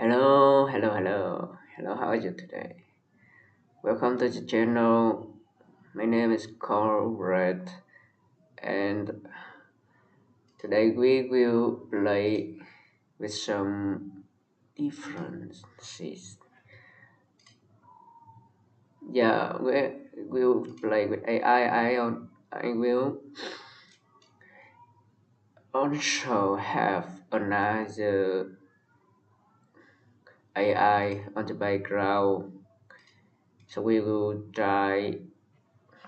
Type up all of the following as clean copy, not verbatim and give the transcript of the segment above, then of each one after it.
Hello, hello, hello, hello. How are you today? Welcome to the channel. My name is Red, and today we will play with some differences. Yeah, we will play with AI. I will also have another AI on the background, so we will try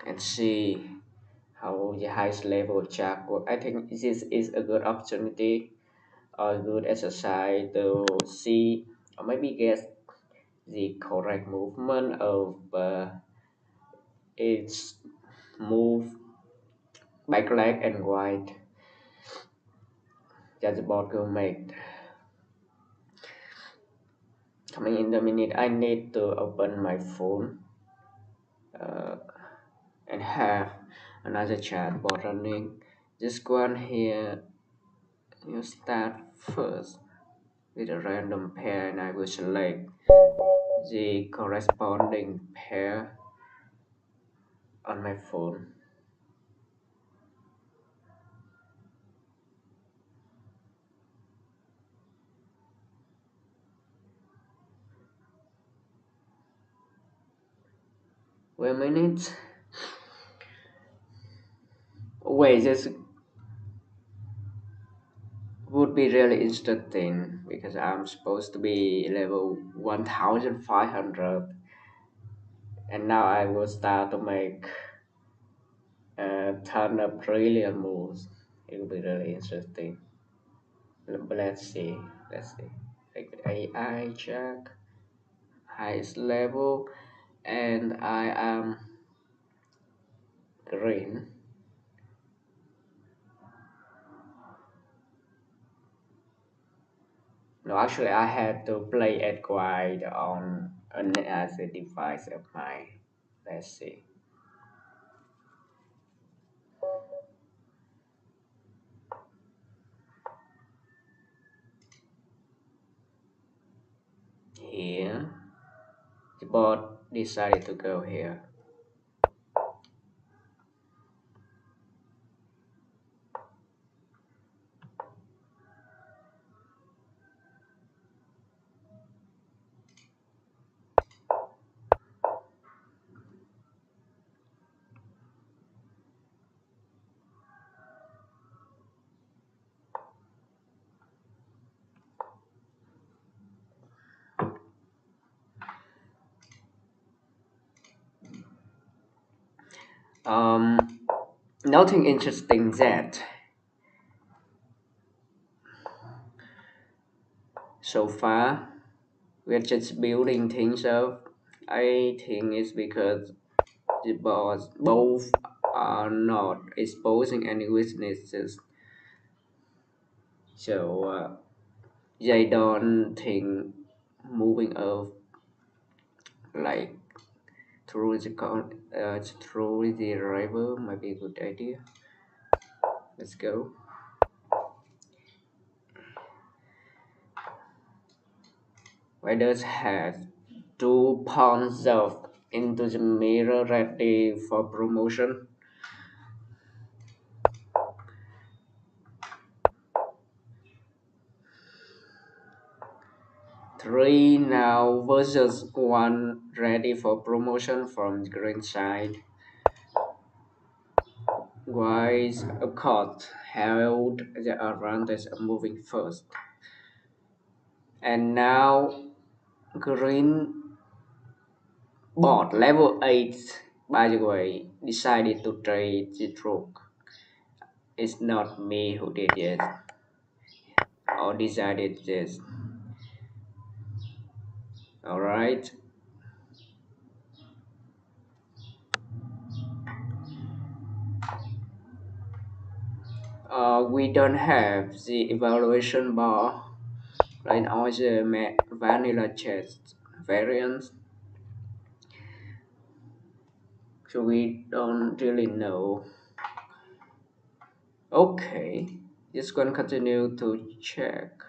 and see how the highest level of Chak work. I think this is a good opportunity or good exercise to see or maybe guess the correct movement of its move back leg and wide that the board will make. Coming in the minute, I need to open my phone uh, and have another chat bot running. Just go on here, you start first with a random pair and I will select the corresponding pair on my phone. Wait a minute. Wait, this would be really interesting because I'm supposed to be level 1500 and now I will start to make ton of brilliant moves. It will be really interesting. But let's see. Let's see. Like AI check highest level and I am green. No, actually, I had to play it quite on another device of mine. Let's see. Here, the bot decided to go here. Um, Nothing interesting that so far. We're just building things up. I think it's because the bots both are not exposing any weaknesses, so they don't think moving up like through the river might be a good idea. Let's go. Riders have two pawns of into the mirror ready for promotion. Three now versus one ready for promotion from the green side. White a court held the advantage of moving first. And now green bot level 8 by the way decided to trade the rook. It's not me who did it or decided this. Alright. We don't have the evaluation bar like all the vanilla chest variants, so we don't really know. Okay, just gonna continue to check.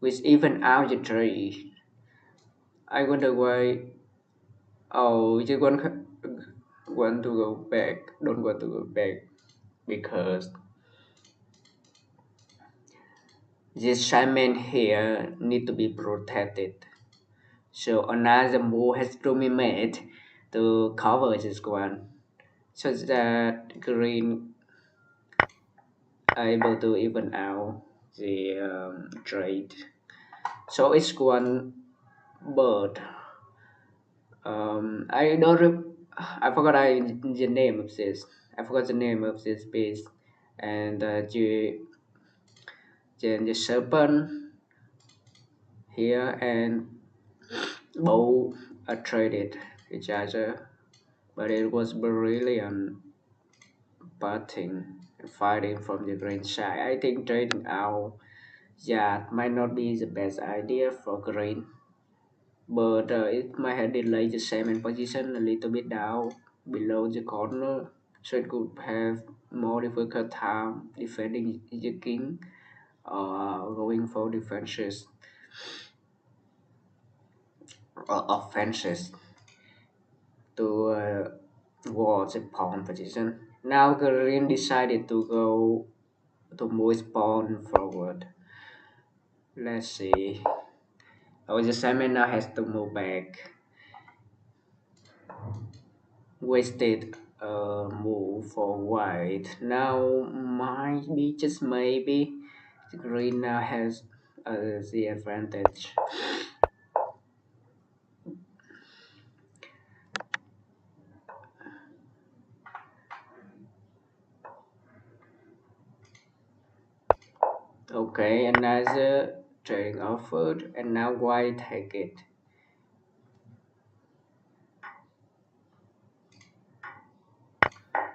which even out the tree. I wonder why. Oh, you want to go back? Don't want to go back because this shaman here need to be protected. So another move has to be made to cover this one, so that green are able to even out the trade. So it's one bird. I don't. I forgot the name of this. I forgot the name of this beast, and the serpent here and both are traded each other, but it was brilliant batting and fighting from the green side. I think trading out that might not be the best idea for green, but it might have delayed the same position a little bit down below the corner, so it could have more difficult time defending the king or going for defenses or offenses to towards a pawn position. Now green decided to go to move pawn forward. Let's see. Oh, the salmon now has to move back. Wasted move for white. Now might be just maybe the green now has the advantage. Okay, another trading offered, and now white take it.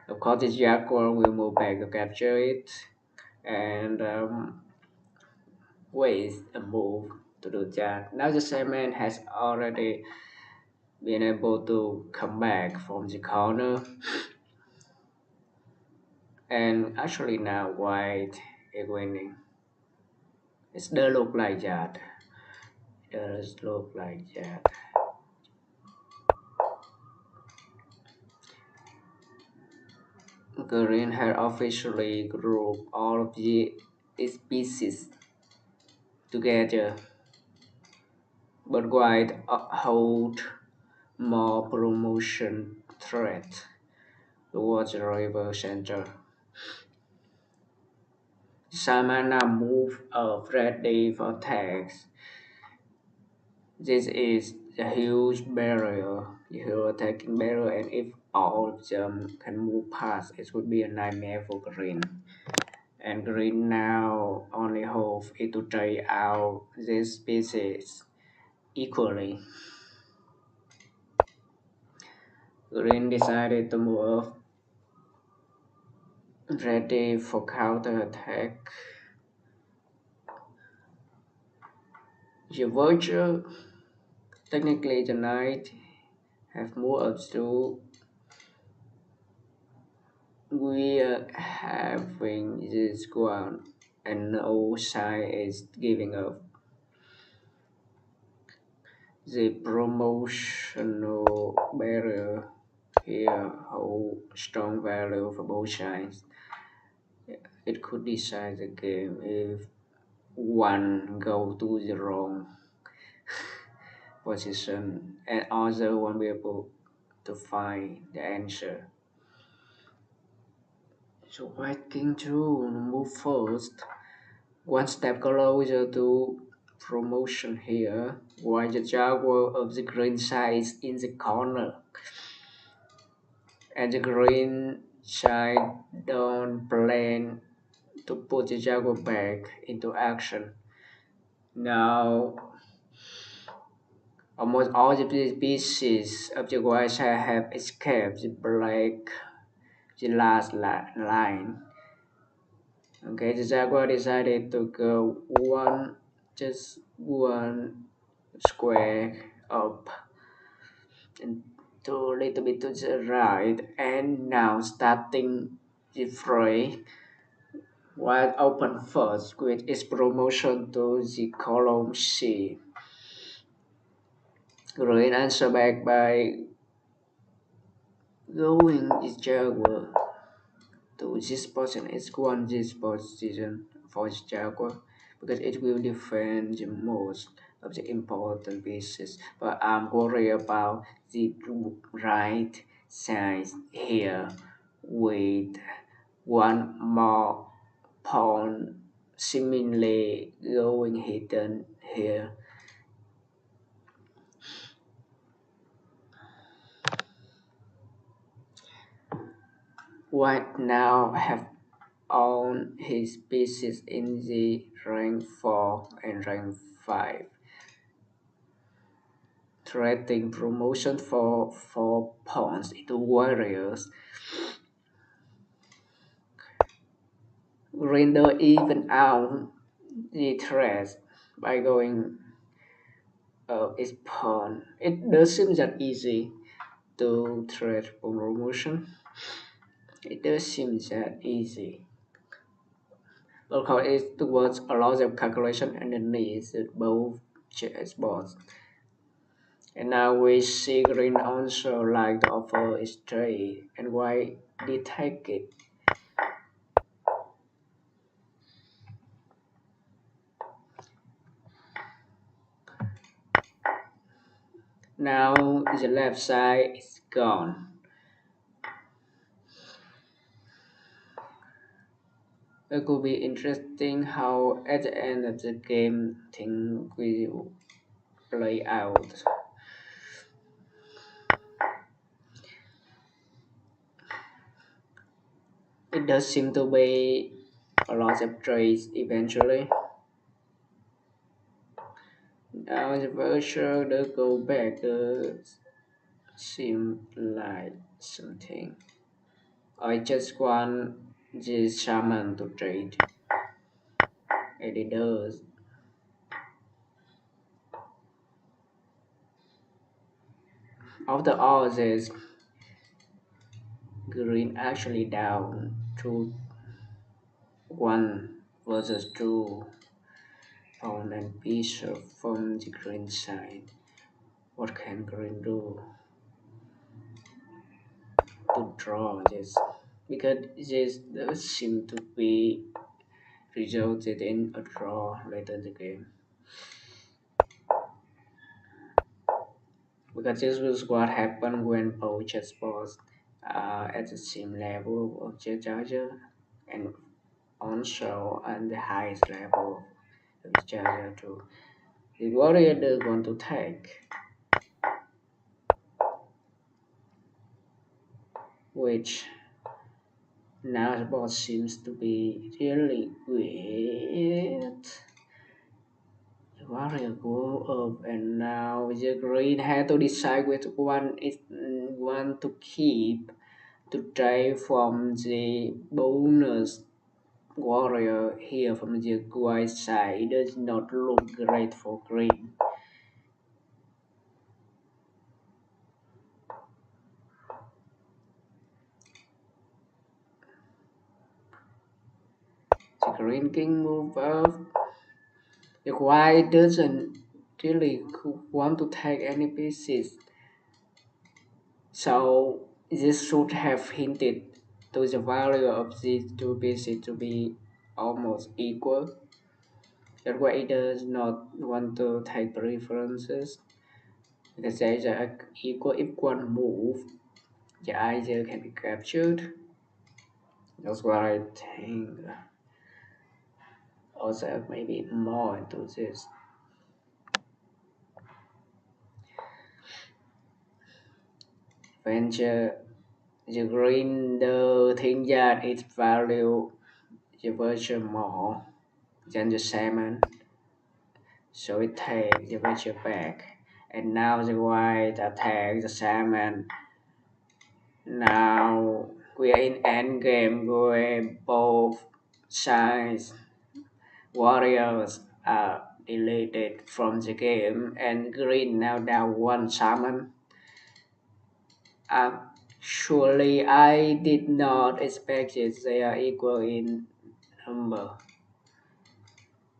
Of course, the jaguar will move back to capture it, and waste a move to do that. Now the salmon has already been able to come back from the corner, and actually now white is winning. It does look like that. It does look like that. Green had officially grouped all of the species together, but white hold more promotion threat towards the river center. Salmon now move up ready for attacks. This is a huge barrier, a huge attacking barrier, and if all of them can move past, it would be a nightmare for green. And green now only hope is to try out this species equally. Green decided to move up, ready for counter attack. The vulture, technically the knight, have moved up to. We are having this one, and no side is giving up. The promotional barrier here hold strong value for both sides. It could decide the game if one go to the wrong position and other won't be able to find the answer. So white king to move first, one step closer to promotion here, while the jaguar of the green side is in the corner, and the green side don't plan to put the jaguar back into action. Now, almost all the species of the white side have escaped the black, the last line. Okay, the jaguar decided to go just one square up and to a little bit to the right, and now starting the fray. White open first with its promotion to the column C. Green answer back by going its Jaguar to this position. It's one this position for its Jaguar because it will defend the most of the important pieces. But I'm worried about the right side here with one more pawn seemingly going hidden here. White now have all his pieces in the rank 4 and rank 5, threatening promotion for 4 pawns into warriors. Render even out the threat by going its pawn. It does seem that easy to threat promotion. It does seem that easy. Because it towards a lot of calculation underneath both chessboards. And now we see green also like the offer is straight and white detect it. Now the left side is gone. It could be interesting how at the end of the game things will play out. It does seem to be a lot of trades eventually. Now the virtual the go back does seem like something. I just want the shaman to trade. And it does. After all this, green actually down to 1 versus 2 pawn and bishop from the green side. What can green do to draw this? Because this does seem to be resulted in a draw later in the game. Because this was what happened when both chessboards are at the same level of the charger and also at the highest level of the charger too. The warrior does want to take, which now the boss seems to be really weird. The warrior go up and now the green had to decide which one is one to keep to try from the bonus warrior here from the white side does not look great for green. The green king move up. The white doesn't really want to take any pieces. So this should have hinted to the value of these two pieces to be almost equal. That's why it does not want to take preferences. Because they are equal if one move, the idea can be captured. That's what I think. Also, maybe more into this. Venture the green the think that its value the virtue more than the salmon, so it takes the virtue back. And now the white attack the salmon. Now we are in endgame where both sides warriors are deleted from the game and green now down one salmon. Surely I did not expect it they are equal in Remember.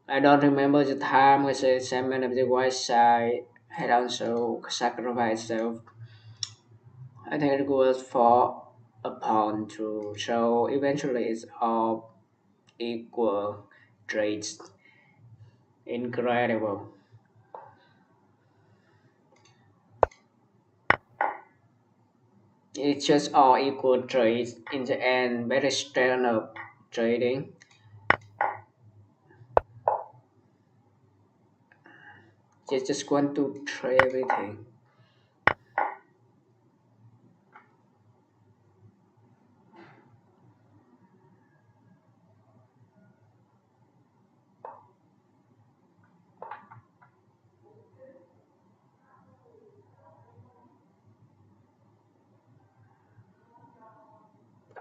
I don't remember the time when the chairman of the White Side had also sacrificed self. I think it was for a pound too. So eventually it's all equal traits. Incredible. It's just all equal trades in the end. Very stand up trading. Just want to trade everything.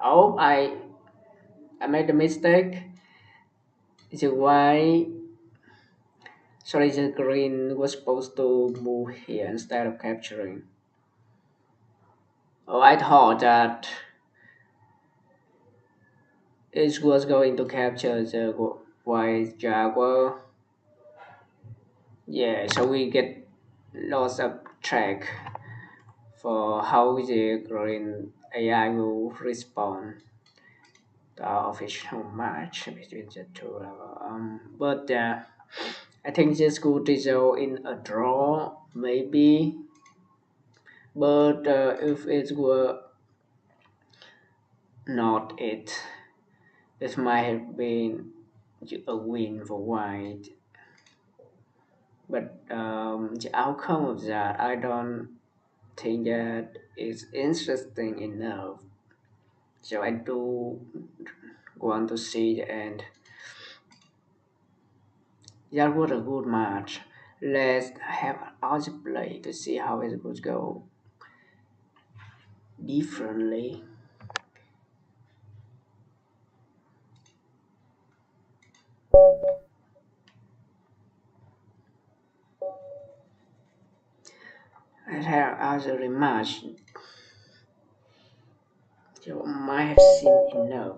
Oh, I made a mistake. The white, sorry, the green was supposed to move here instead of capturing. Oh, I thought that it was going to capture the white jaguar. Yeah, so we get lots of track for how the green AI will respond to our official match between the two level. But I think this could result in a draw, maybe. But if it were not it, this might have been a win for white. But the outcome of that, I don't think that is interesting enough. So I do want to see the end. That was a good match. Let's have other play to see how it would go differently. Let's have other rematch. You might have seen enough.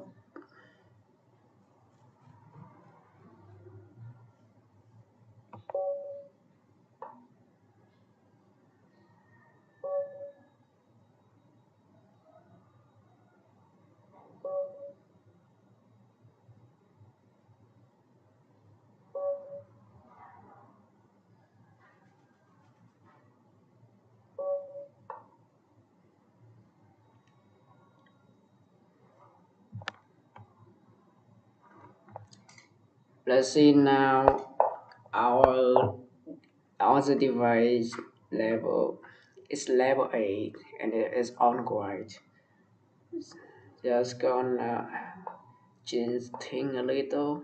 Let's see now our other device level is level 8 and it is on white. Just gonna change thing a little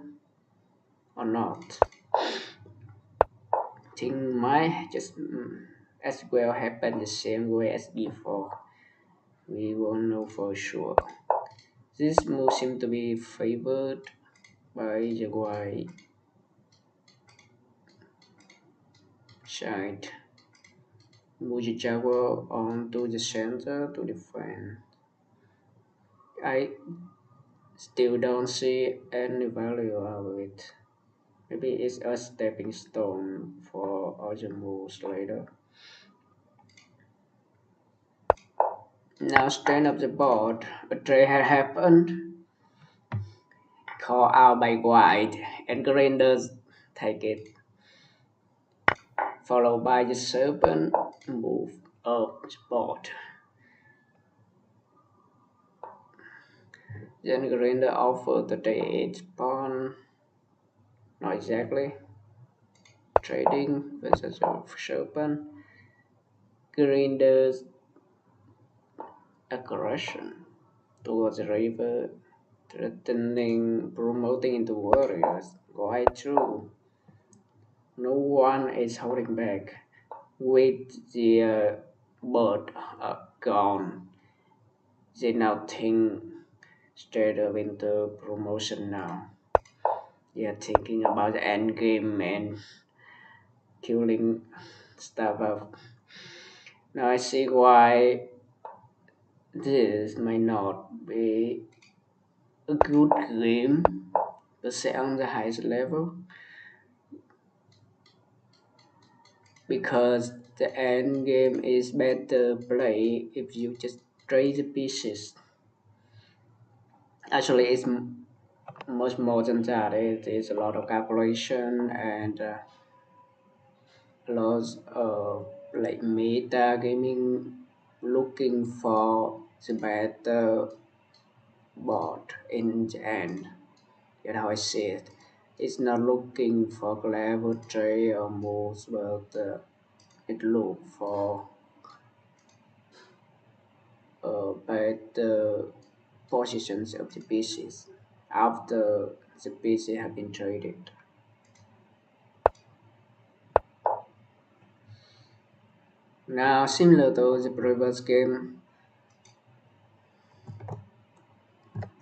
or not. Thing might just as well happen the same way as before. We won't know for sure. This move seems to be favored by the white side. Move the jaguar onto the center to defend. I still don't see any value out of it. Maybe it's a stepping stone for other moves later. Now stand up the board. A trade had happened. Call out by white and green does take it. Followed by the serpent move up the board. Then green offered to take its pawn. Not exactly. Trading versus a serpent. Green does aggression towards the river, threatening promoting into warriors. Quite true. No one is holding back. With the bird gone, they now think straight up into promotion now. They are thinking about the end game and killing stuff up. Now I see why this might not be a good game but say on the highest level, because the end game is better play if you just trade the pieces. Actually, it's much more than that. It is a lot of calculation and lots of like meta gaming, looking for the better board in the end. That's how I see it. It's not looking for clever trade or moves, but it look for better positions of the pieces after the pieces have been traded. Now, similar to the previous game,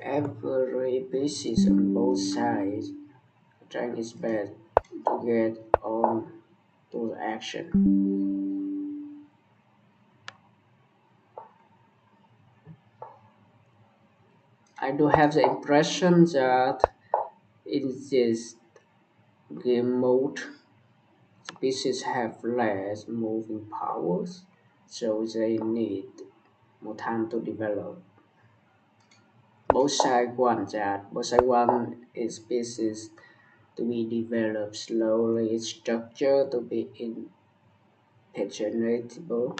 every pieces on both sides trying its best to get on to the action. I do have the impression that in this game mode, the pieces have less moving powers, so they need more time to develop. Both sides want that. Both sides want its pieces to be developed slowly, its structure to be impenetrable,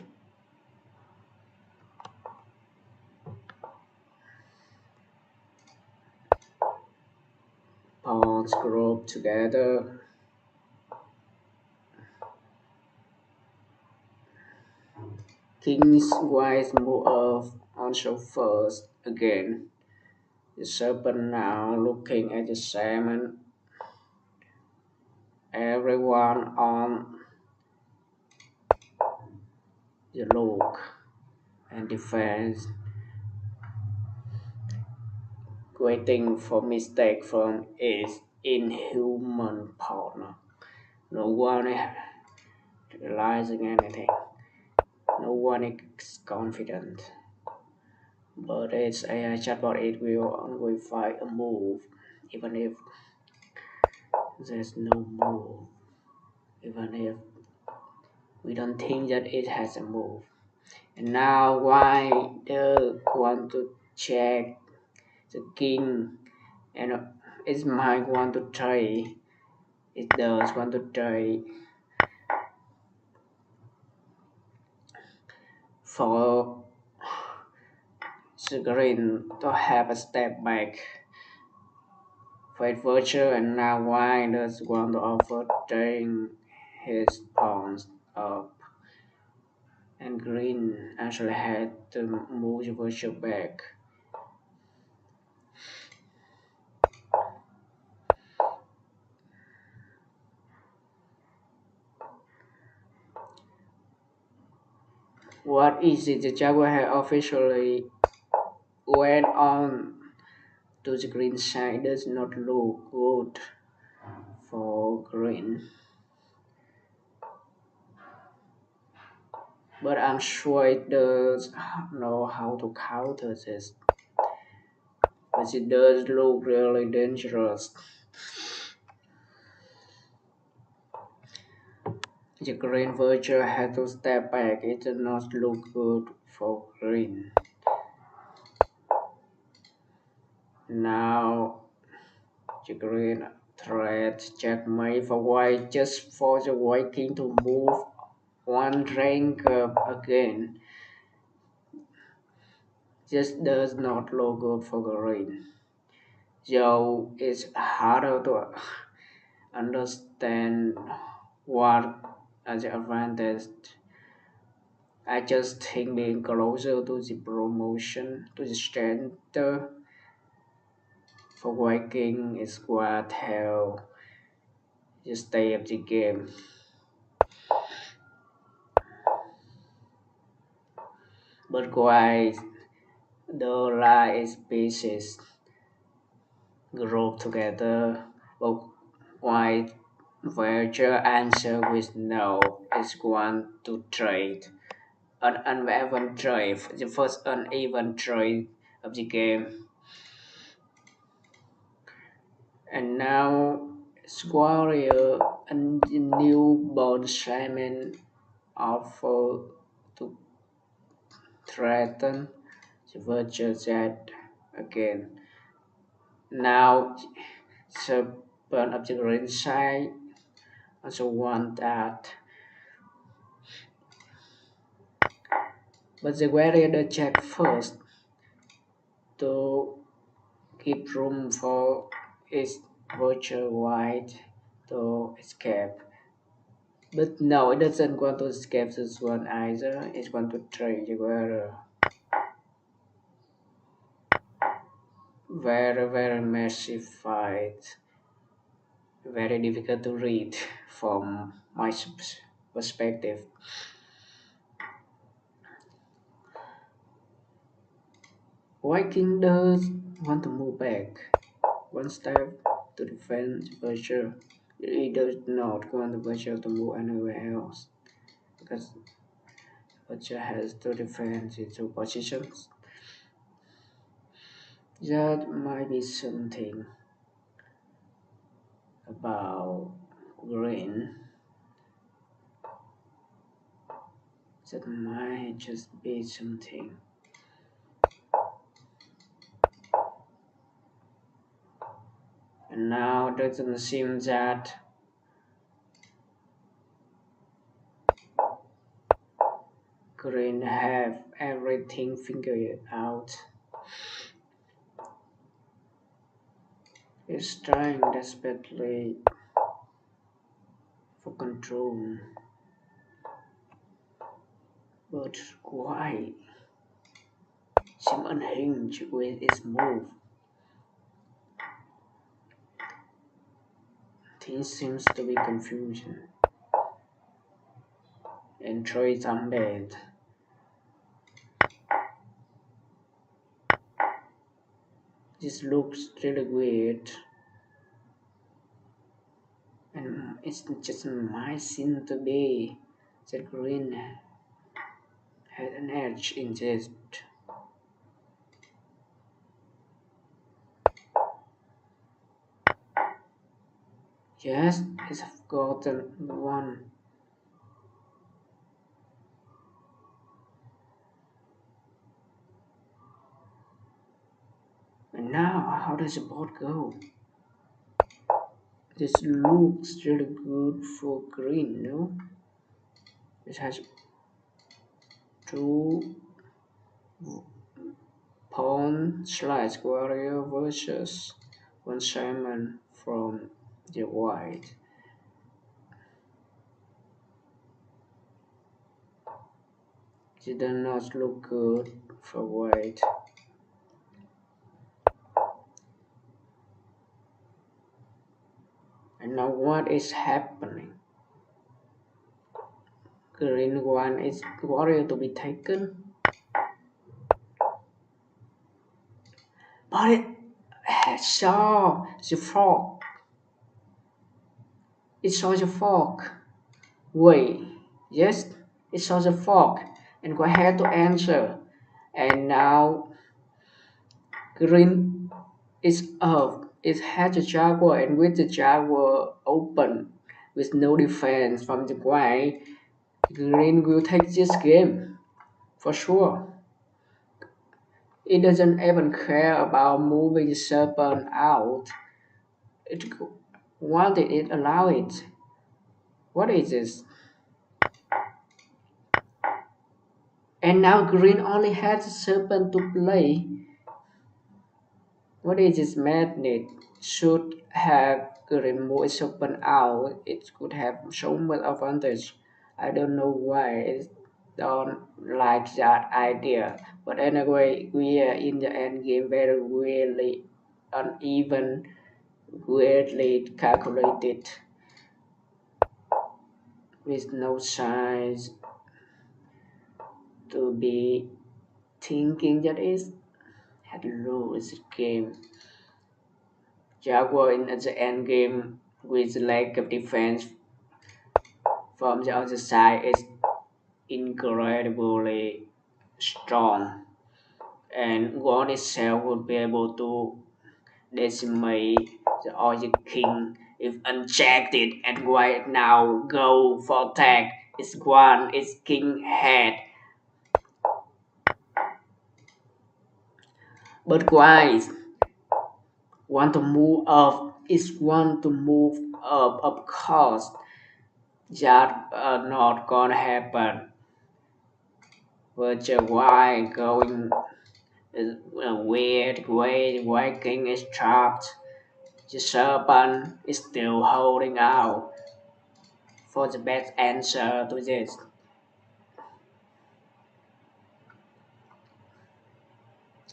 pawns group together. King's wise move of also first again. The serpent now looking at the salmon. Everyone on the look and defense, waiting for mistake from its inhuman partner. No one is realizing anything. No one is confident. But its AI chatbot it will always find a move, even if there's no move. Even if we don't think that it has a move. And now why the want to check the king and it might want to try, it does want to try for the green to have a step back for it virtue, and now why does want to offer trying his pawns up, and green actually had to move the virtue back. What is it? The Jaguar had officially went on to the green side does not look good for green. But I'm sure it does know how to counter this. But it does look really dangerous. The green virtue had to step back. It does not look good for green. Now the green threat checkmate for white just for the white king to move one rank up again. Just does not look good for green. So it's harder to understand what are the advantage. I just think being closer to the promotion, to the center for Viking is what help the stay of the game. But why the light species group together, but why Voyager answer with no is one to trade. An uneven trade, the first uneven trade of the game. And now Squarrier and the newborn shaman offer to threaten the virtual jet again. Now serpent of the green side also want that. But the warrior check first to keep room for its virtual white to escape. But no, it doesn't want to escape this one either. It want to try the warrior. Very massive fight. Very difficult to read from my perspective. Viking does want to move back one step to defend the virtue. He does not want the virtue to move anywhere else because virtue has to defend its two positions. That might be something about green. That might just be something. And now it doesn't seem that green have everything figured out. He's trying desperately for control. But why? Seem unhinged with its move. Things seems to be confusion. And Troy is undead. This looks really weird. And it's just my sin to be that green had an edge in this. Yes, it's forgotten one. And now, how does the boat go? This looks really good for green, no? It has two pawn slash warrior versus one shaman from the white. It does not look good for white. And now what is happening? Green one is warrior to be taken. But it saw the frog. It saw the frog. Wait, yes, it saw the frog and go ahead to answer. And now green is up. It has a jaguar and with the jaguar open with no defense from the white, green will take this game for sure. It doesn't even care about moving the serpent out. It why did it allow it? What is this? And now green only has the serpent to play. What is this magnet? Should have green moved serpent out. It could have so much advantage. I don't know why it don't like that idea. But anyway, we are in the end game very really uneven, weirdly calculated with no signs to be thinking that is had lose the game. Jaguar in the end game with lack of defense from the other side is incredibly strong, and one itself would be able to decimate the Oil King if unchecked and white now go for attack. It's one, it's king head. But why want to move up is want to move up of course that not gonna happen. But why going weird way why king is trapped? The serpent is still holding out for the best answer to this.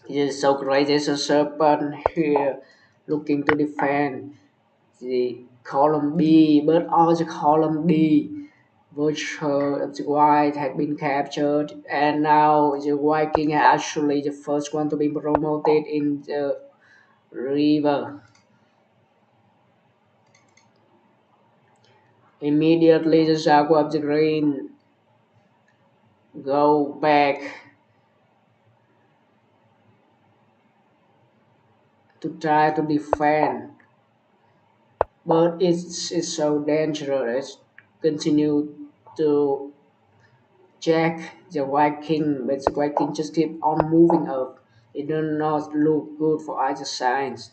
It is so great. There's a serpent here looking to defend the column B, but all the column D virtual of the white had been captured, and now the white king is actually the first one to be promoted in the river. Immediately, the jaguar of the green go back to try to defend, but it's so dangerous. Continue to check the white king, but the white king just keep on moving up. It does not look good for either sides.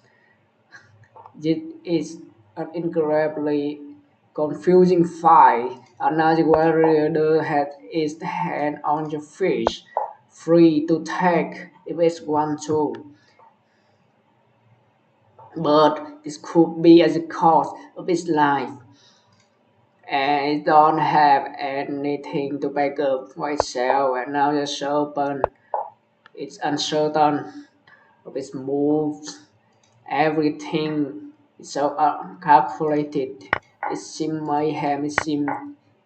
This is an incredibly confusing fight. Another warrior had his hand on the fish, free to take if it's one to. But this could be at the cost of his life, and it don't have anything to back up for itself. And now the serpent is uncertain of its moves. Everything is so calculated. It seems mayhem. It seems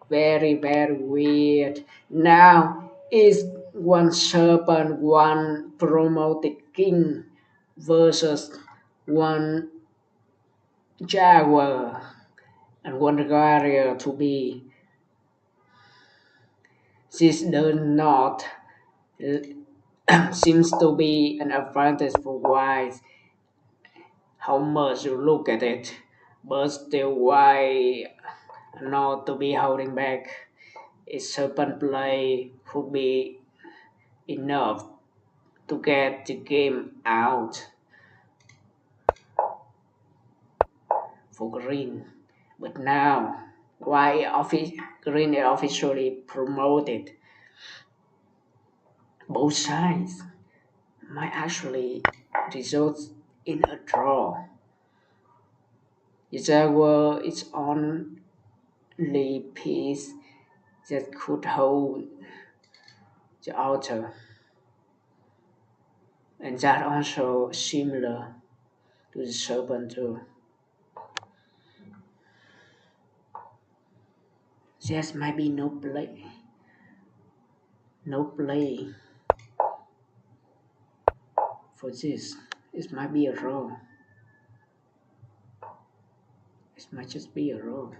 very, very weird. Now is one serpent, one promoted king versus one jaguar and one warrior to be. This does not seems to be an advantage for white how much you look at it, but still why not to be holding back. A serpent play could be enough to get the game out for green. But now, why green is officially promoted? Both sides might actually result in a draw. The Jaguar is only piece that could hold the outer, and that also similar to the serpent too. There might be no play for this. It might be a row. It might just be a row.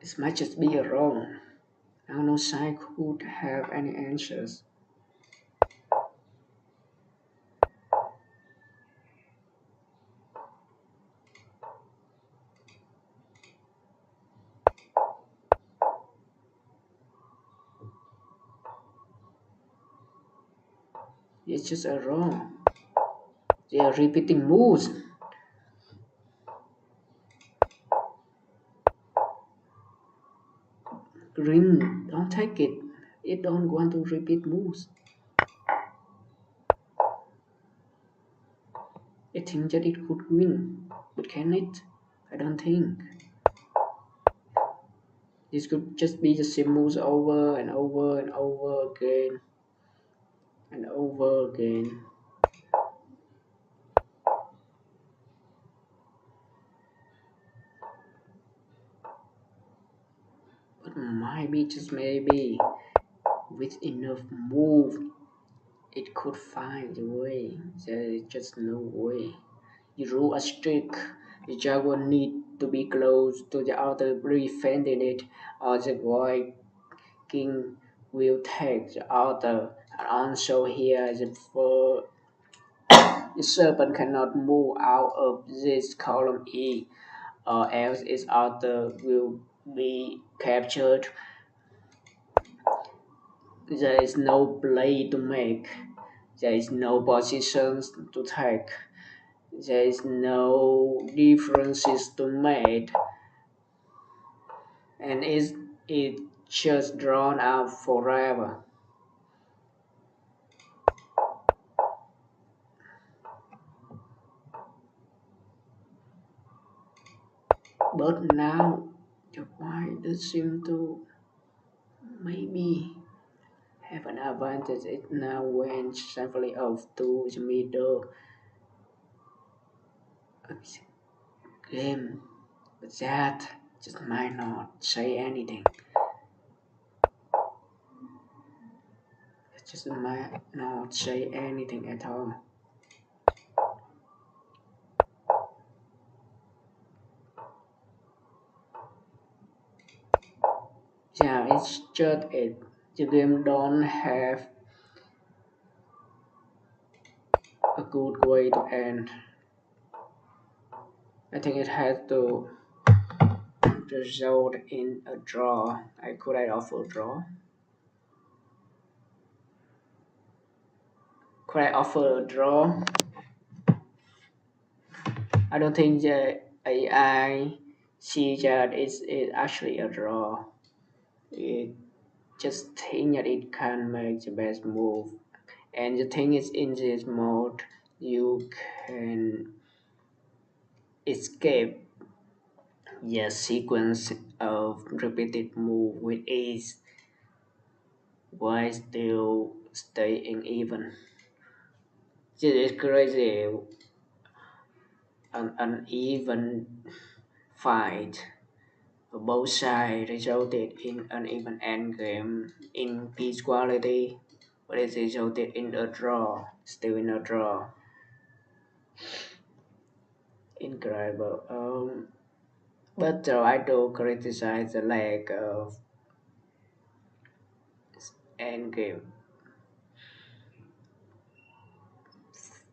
It might just be a row. Now no side could have any answers. It's just a row. They are repeating moves. Green, don't take it. It don't want to repeat moves. I think that it could win, but can it? I don't think. This could just be the same moves over and over and over again and over again. But maybe, just maybe, with enough move, it could find a way. There is just no way. You rule a streak The jack will need to be close to the other defending it, or the white king will take the other. And also here the serpent cannot move out of this column E, or else its author will be captured. There is no play to make. There is no positions to take. There is no differences to make, and it just drawn out forever. But now the white does seem to maybe have an advantage. It now went safely off to the middle of the game. But that just might not say anything. It just might not say anything at all. Yeah, it's just it. The game don't have a good way to end. I think it has to result in a draw. I offer a draw? Could I offer a draw? I don't think the AI sees that it's actually a draw. It just think that it can make the best move. And the thing is, in this mode, you can escape the sequence of repeated move with ease while still staying even. This is crazy, an uneven fight. Both sides resulted in an even endgame in peace quality, but it resulted in a draw, still in a draw. Incredible. But I do criticize the lack of endgame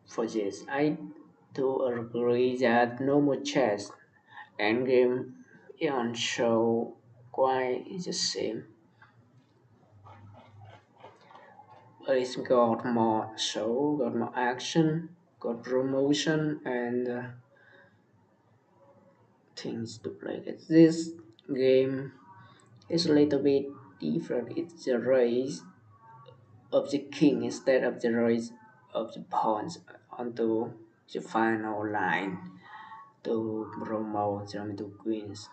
for this. I do agree that no more chess endgame on show quite the same. But it's got more show, got more action, got promotion, and things to play. This game is a little bit different. It's the race of the king instead of the race of the pawns onto the final line to promote them to queens.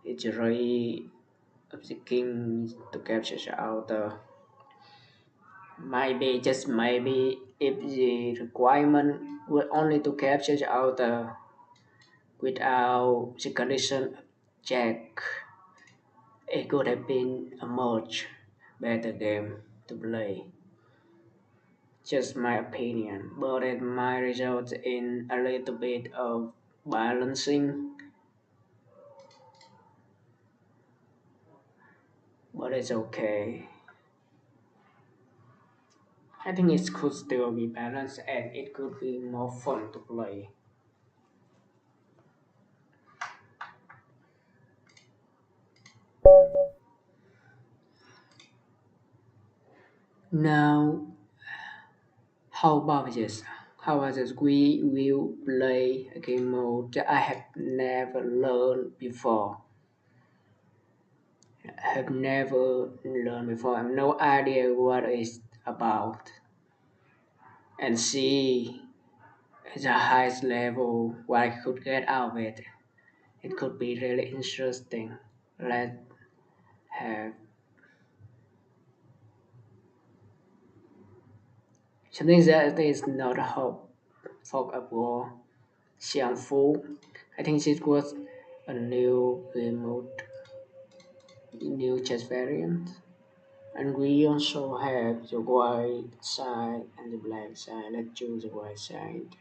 It's a race of the king to capture the outer. Maybe, just maybe, if the requirement were only to capture the outer without the condition check, it could have been a much better game to play. Just my opinion, but it might result in a little bit of balancing, but it's okay. I think it could still be balanced and it could be more fun to play. Now, how about this? How about this? We will play a game mode that I have never learned before. I have never learned before. I have no idea what it's about. And see the highest level what I could get out of it. It could be really interesting. Let's have something that is not a hope for a war. Xiang Fu. I think this was a new remote, new chess variant. And we also have the white side and the black side. Let's choose the white side.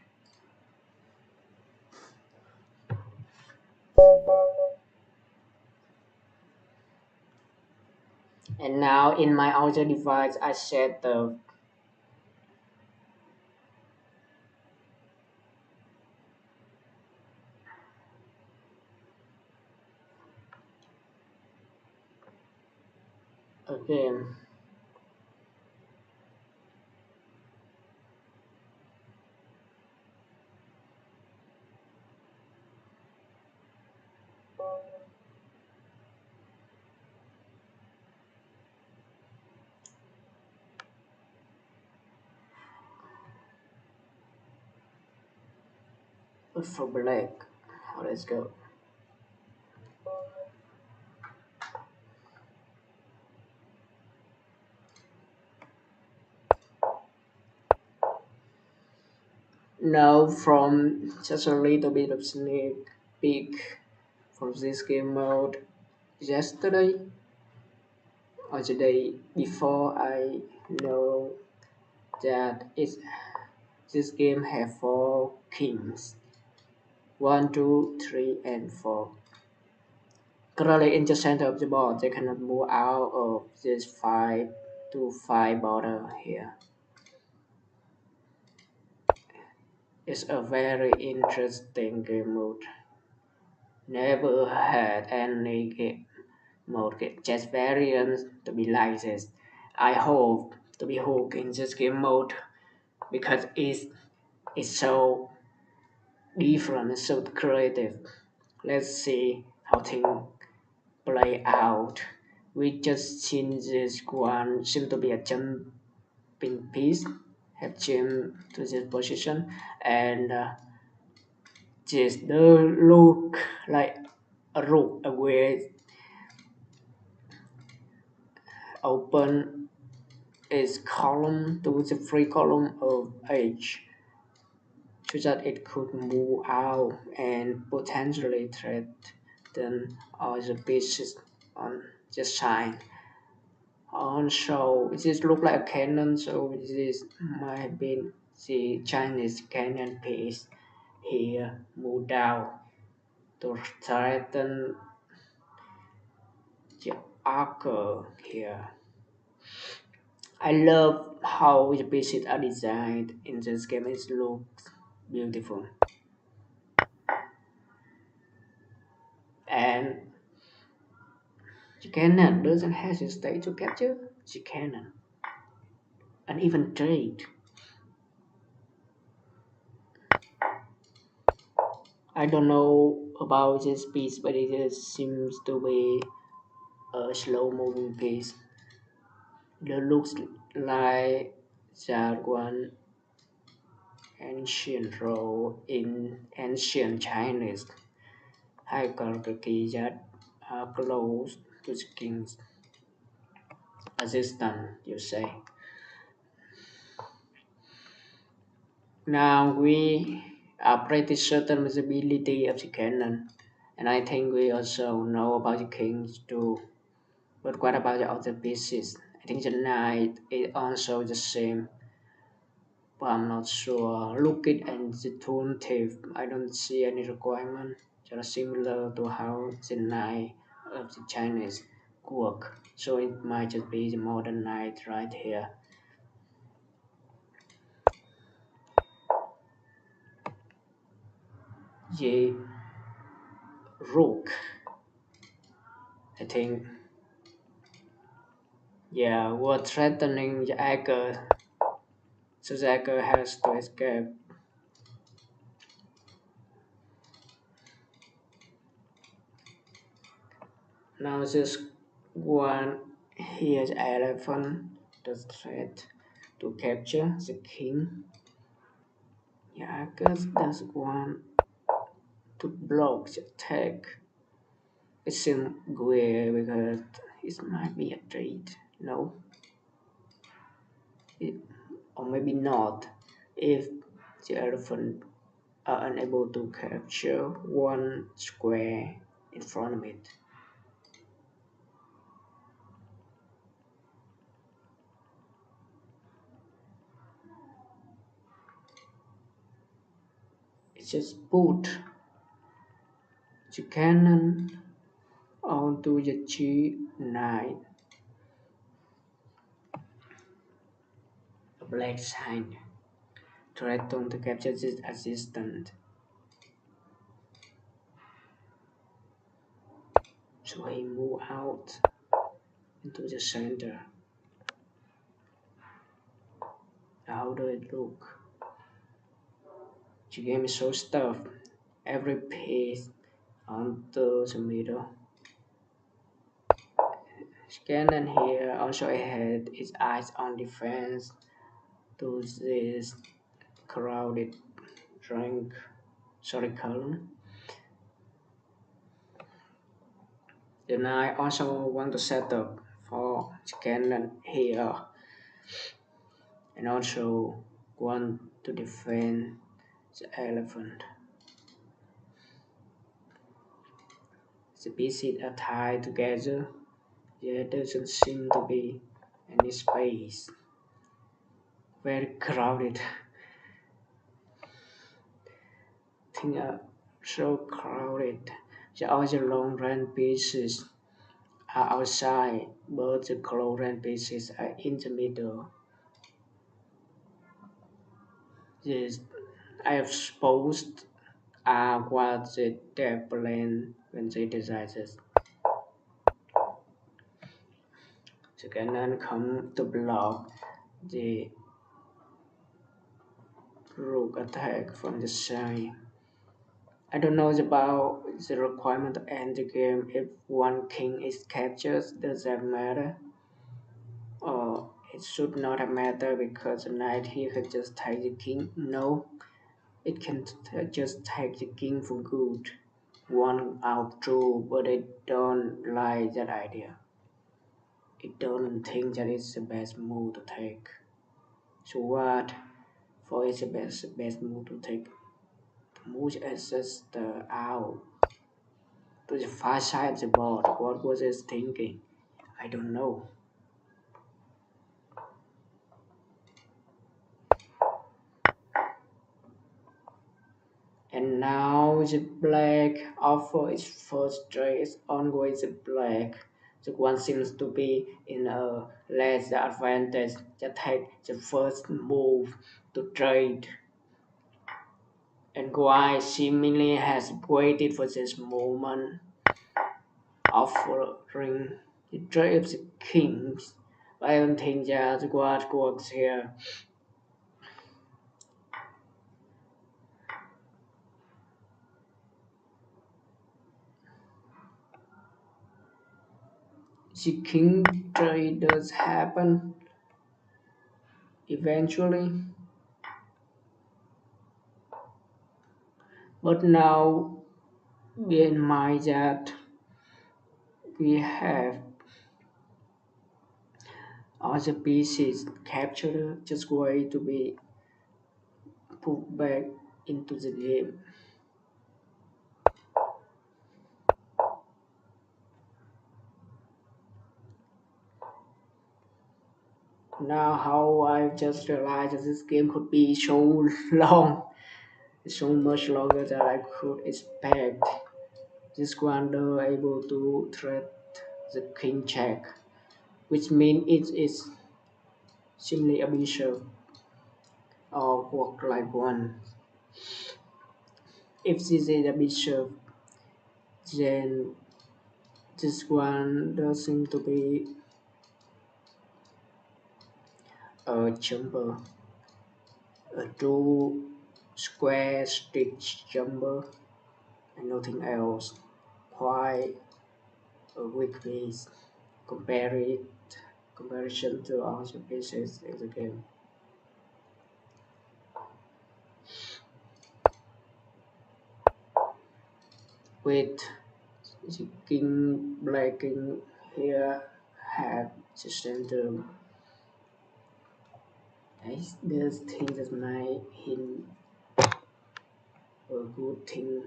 And now in my other device, I set the again. Look for black. Let's go. Now from just a little bit of sneak peek from this game mode yesterday or the day before. I know that this game have four kings: one, two, three, and four. Currently in the center of the board, they cannot move out of this 5 to 5 border here. It's a very interesting game mode. Never had any game mode just variants to be like this. I hope to be hooked in this game mode because it's so different, it's so creative. Let's see how things play out. We just seen this one seem to be a jumping piece, have jumped to this position, and just the look like a rook away open its column to the free column of H so that it could move out and potentially threaten other pieces on the side. Also, this look like a cannon, so this might have been the Chinese cannon piece here moved down to threaten the archer here. I love how the pieces are designed in this game. It looks beautiful. And the cannon doesn't hesitate to capture the cannon and even trade. I don't know about this piece, but it just seems to be a slow moving piece. It looks like that one ancient role in ancient Chinese hierarchy that are close to the king's assistant, you say. Now we are pretty certain visibility of the cannon, and I think we also know about the kings too. But what about the other pieces? I think the knight is also the same, but I'm not sure. Looking at the tooltip, I don't see any requirement that are similar to how the knight of the Chinese work. So it might just be the modern knight right here. The rook, I think, yeah, were threatening the anchor, so the anchor has to escape. Now this one here's elephant, the threat to capture the king. Yeah, I guess that's one to block the attack. It seems weird because it might be a trade. No, it, or maybe not. If the elephant are unable to capture one square in front of it. It's just put the cannon onto the G9, a black sign threatened to capture his assistant. So he moved out into the center. How do it look? The game is so stuffed. Every piece onto the middle. Scannon here also had its eyes on defense to this crowded drink column. Then I also want to set up for Scannon here and also want to defend the elephant. The pieces are tied together. There doesn't seem to be any space. Very crowded. Things are so crowded. The other long run pieces are outside, but the close run pieces are in the middle. This, I suppose, are what they plan when they decide this. The cannon come to block the rook attack from the side. I don't know about the requirement to end the game if one king is captured. Does that matter? Or it should not have mattered because the knight here can just take the king? No, it can just take the king for good. One out true, but I don't like that idea. I don't think that is the best move to take. So what for is the best move to take? Move ancestor out to the far side of the board. What was his thinking? I don't know. And now the black offer its first trace ongoing the black. The one seems to be in a less advantage to take the first move to trade. And Guai seemingly has waited for this moment, offering the trade of the kings. But I don't think that what works here. The king trade does happen eventually, but now bear in mind that we have other pieces captured just going to be put back into the game. Now how I just realized that this game could be so long, so much longer than I could expect. This commander able to threat the king check, which means it is simply a bishop or work like one. If this is a bishop, then this one does seem to be a jumper, a two square stitch jumper, and nothing else. Quite a weak piece compare it comparison to other pieces in the game. With the king black king here have the center. This thing that might hint a good thing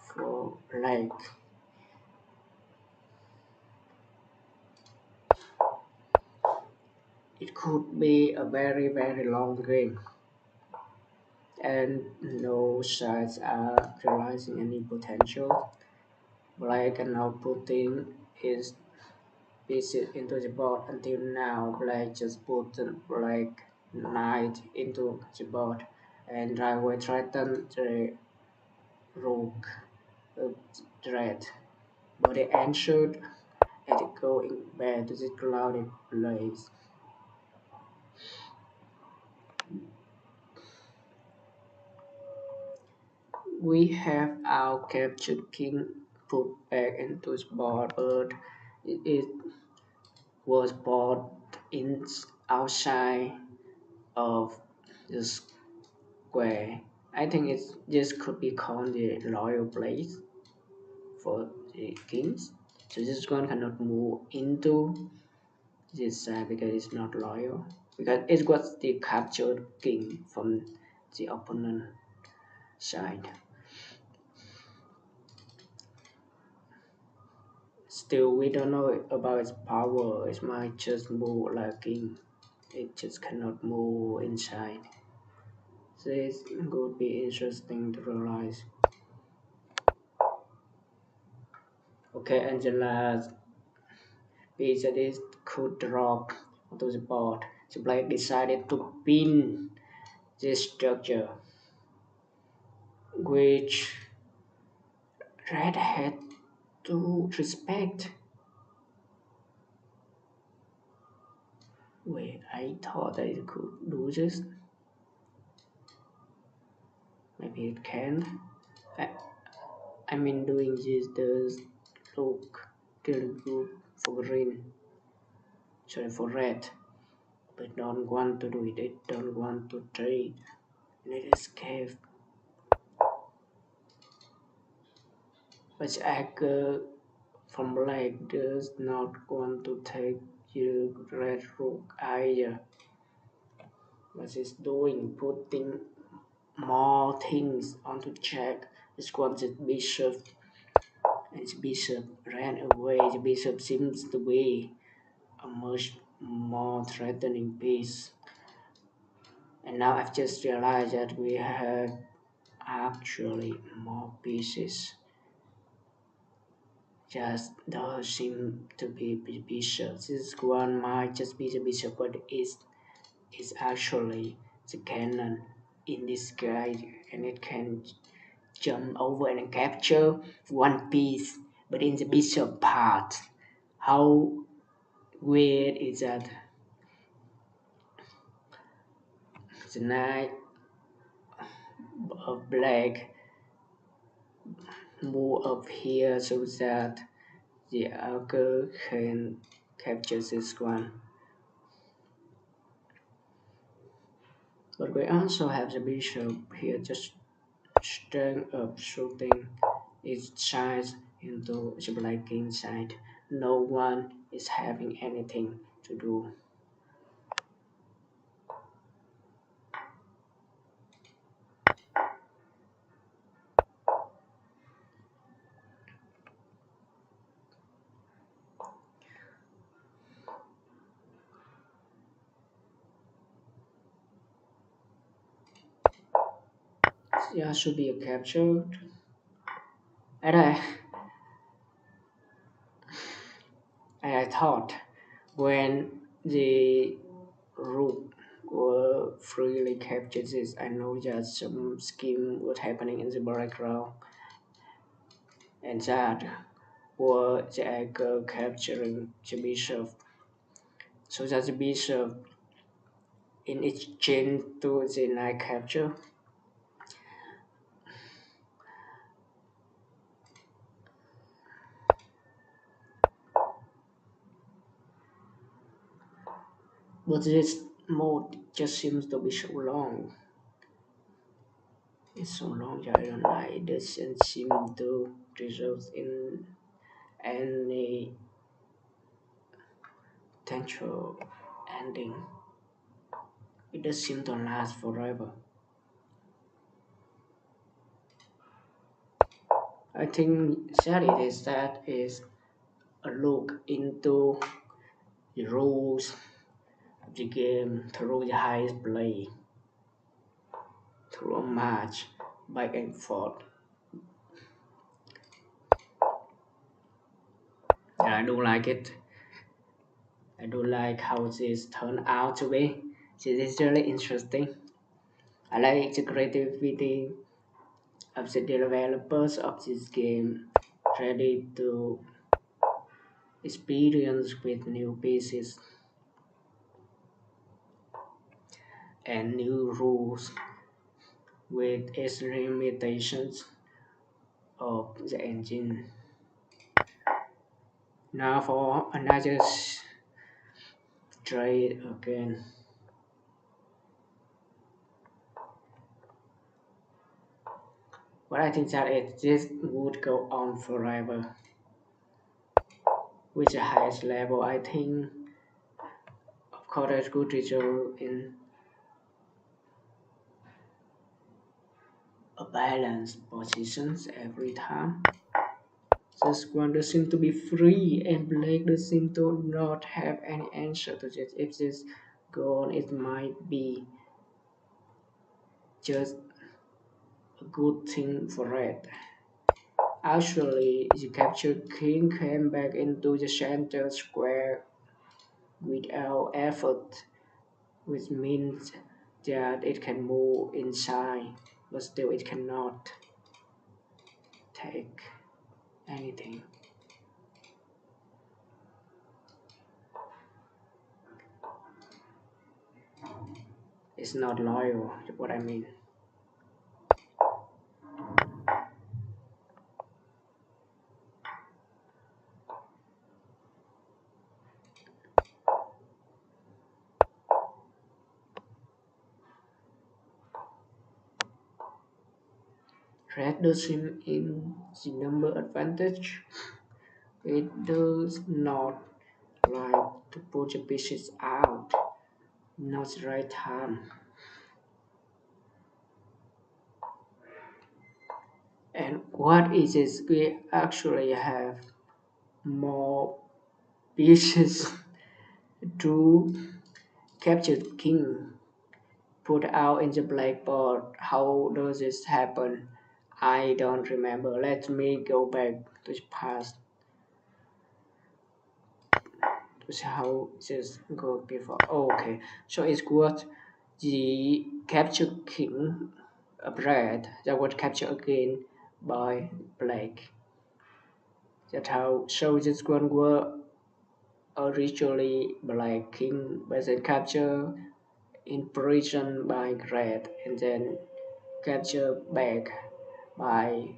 for like it could be a very long game and no sides are realizing any potential. Black are now putting his pieces into the board. Until now, Black just put the Black Knight into the board and Driveway threatened the Rook of Dread. But they answered at going back to the cloudy place. We have our captured king put back into his board, but it was bought in outside of the square. I think it's this could be called the loyal place for the kings. So this one cannot move into this side because it's not loyal. Because it was the captured king from the opponent side. Still, we don't know about its power. It might just move like king. It just cannot move inside. This could be interesting to realize. Okay, and the last piece that is could drop onto the board. The player decided to pin this structure, which red had to respect. Wait, I thought that it could do this. Maybe it can. I, I mean, doing this does look really good for green. Sorry, for red. But don't want to do it. They don't want to trade. And it escape. But Acker from black does not want to take the red rook either. What it's doing, putting more things onto check. It's wanted bishop, and the bishop ran away. The bishop seems to be a much more threatening piece. And now I've just realized that we have actually more pieces. Just does seem to be bishop. This one might just be the bishop, but is actually the cannon in this guide, and it can jump over and capture one piece. But in the bishop part, how weird is that? The knight of black move up here so that the other can capture this one. But we also have the bishop here just stand up shooting its sides into the black king side. No one is having anything to do. Yeah, should be a capture. And I thought when the rook were freely captured this, I know that some scheme was happening in the background, and that was the anchor capturing the bishop. So that the bishop in exchange to the knight capture. But this mode just seems to be so long. It's so long that I don't know. It doesn't seem to result in any potential ending. It does seem to last forever. I think that is a look into the rules of the game through the highest play. through a match back and forth. And I do like it. I do like how this turned out to be. This is really interesting. I like the creativity of the developers of this game, ready to experience with new pieces and new rules with its limitations of the engine. Now for another trade again. But I think that this would go on forever. With the highest level, I think, of course, there's good result in a balanced positions every time. This one does seem to be free, and Blake does seem to not have any answer to this. If this gone, it might be just a good thing for Red. Actually, the captured king came back into the center square without effort, which means that it can move inside, but still it cannot take anything. It's not loyal, what I mean. Red does seem in the number advantage. It does not like to put the pieces out, not the right time. And what is this? We actually have more pieces to capture the king put out in the blackboard. How does this happen? I don't remember. Let me go back to the past to see how this go before. Oh, okay, so it's what the capture king bread that was captured again by Blake. That's how so this one were originally Black King but then captured in prison by Red and then captured back by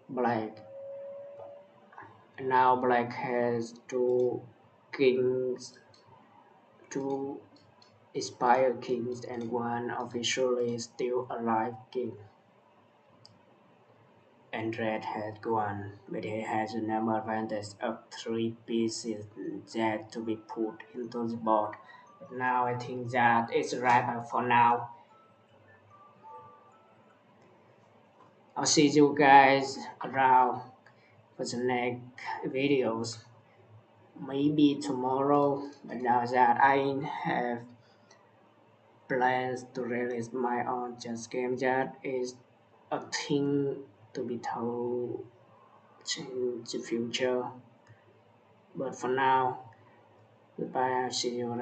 Black. And now Black has two kings, two expired kings, and one officially still alive king. And Red has one, but he has a number advantage of three pieces that to be put into the board. But now I think that it's wrap up for now. I'll see you guys around for the next videos. Maybe tomorrow, but now that I have plans to release my own just game, that is a thing to be told in the future. But for now, goodbye. I'll see you around.